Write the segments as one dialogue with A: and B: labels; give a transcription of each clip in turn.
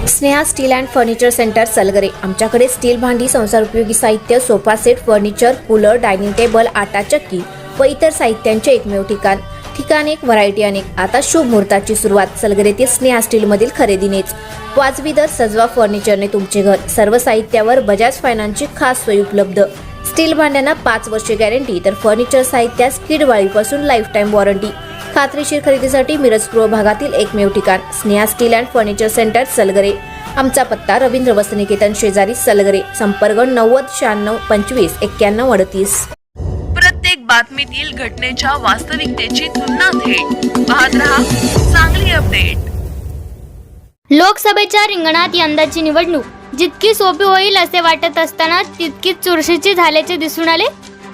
A: Sneha steel and furniture centre Salgare. आमच्याकडे steel भांडी, संसार उपयोगी साहित्य, sofa set, furniture, cooler, dining table, आटा चक्की व इतर साहित्यांचे एकमेव ठिकाण एक, व्हरायटी अनेक। आता शुभ मुहूर्ताची सुरुवात सलगरे ते स्नेहा स्टील मधील खरेदीनेच। वाजवी दर, सजवा फर्निचरने तुमचे घर। सर्व साहित्यावर बजाज फायनान्सची खास सोय उपलब्ध। स्टील भांड्यांना 5 वर्षे गॅरंटी, तर फर्निचर साहित्यास किडवाळीपासून लाईफ टाईम वॉरंटी। खात्रीशीर खरेदीसाठी मिरज पूर्व भागातील एकमेव ठिकाण Sneha steel and furniture centre Salgare. आमचा पत्ता रवींद्र वसनिकेतन शेजारी सलगरे। संपर्क 90 96 25 91 38।
B: प्रत्येक बातमीतील घटनेच्या वास्तविकतेची तुलना थेट पाहत रहा चांगली अपडेट।
C: लोकसभेच्या रिंगणात यंदाची निवडणूक जितकी सोपी होईल असे वाटत असताना तितकीच चुरशीची झाल्याचे दिसून आले।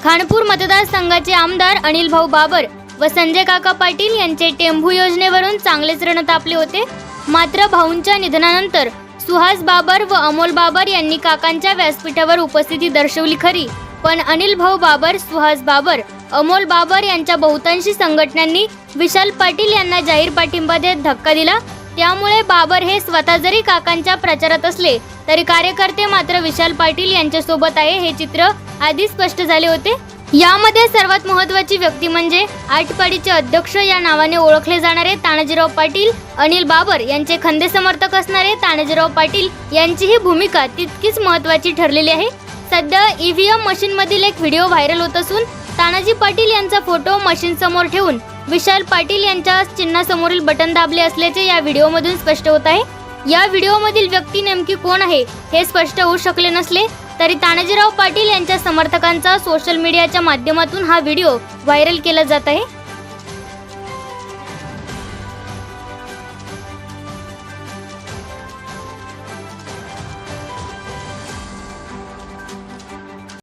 C: खानपूर मतदारसंघाचे आमदार अनिल भाऊ बाबर व संजय काका पाटील यांचे टेंभू योजनेवरून चांगलेच रण तापले होते। मात्र भाऊंच्या निधनानंतर सुहास बाबर व अमोल बाबर यांनी काकांच्या व्यासपीठावर उपस्थिती दर्शवली खरी, पण अनिल भाऊ बाबर, सुहास बाबर, अमोल बाबर यांच्या बहुतांशी संघटनांनी विशाल पाटील यांना जाहीर पाठिंबा देत धक्का दिला। त्यामुळे बाबर हे स्वतः जरी काकांच्या प्रचारात असले तरी कार्यकर्ते मात्र विशाल पाटील यांच्या सोबत आहे हे चित्र आधी स्पष्ट झाले होते। यामध्ये सर्वात महत्त्वाची व्यक्ती म्हणजे आटपाडीचे अध्यक्ष या नावाने ओळखले जाणारे तानाजीराव पाटील, अनिल बाबर यांचे खंदे समर्थक असणारे तानाजीराव पाटील यांचीही भूमिका तितकीच महत्त्वाची ठरलेली आहे। सध्या ईव्हीएम मशीन मधील एक व्हिडिओ व्हायरल होत असून तानाजी पाटील यांचा फोटो मशीन समोर ठेवून विशाल पाटील यांच्या चिन्हासमोरील बटन दाबले असल्याचे या व्हिडिओमधून स्पष्ट होत आहे। या व्हिडिओमधील व्यक्ती नेमकी कोण आहे हे स्पष्ट होऊ शकले नसले तरी तानाजीराव पाटील यांच्या समर्थकांचा सोशल मीडियाच्या माध्यमातून हा व्हिडिओ व्हायरल केला जात आहे।